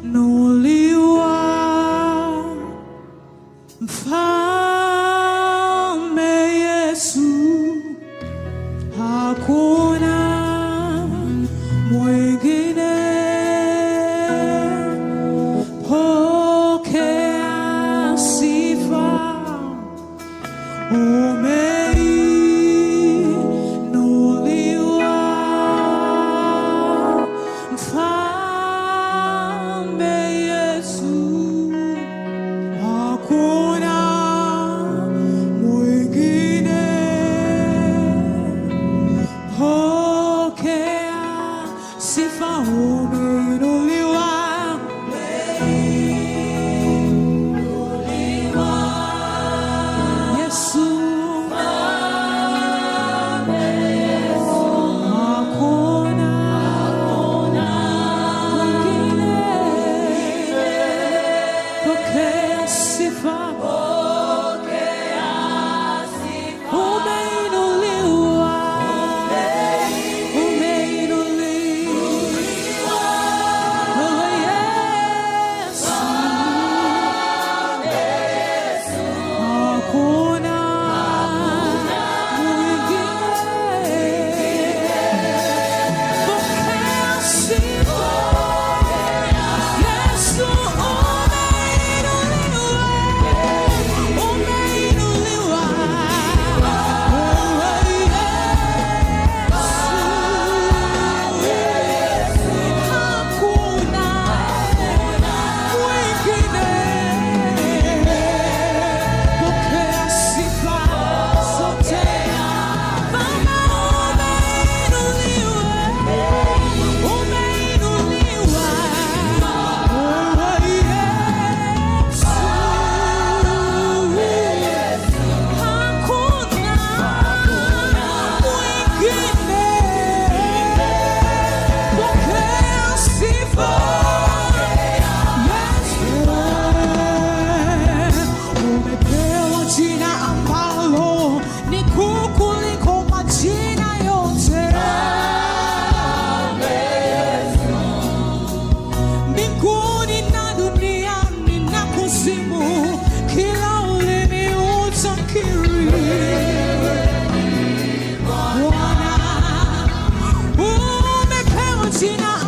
umeinuliwa, Mfalme Yesu, hakuna mwingine. Pokea sifa, umeinuliwa, Mfalme Yesu, hakuna mwingine. Pokea sifa, umeinuliwa, Yesu, hakuna mwingine. Pokea sifa, umeinuliwa, umeinuliwa, oh Yesu, hakuna mwingine. Pokea sifa, Yesu, umeinuliwa, umepewa jina ambalo ni kuu kuliko majina yote. Mbinguni na duniani na kuzimu, kila ulimi utakiri Bwana. Umepewa jina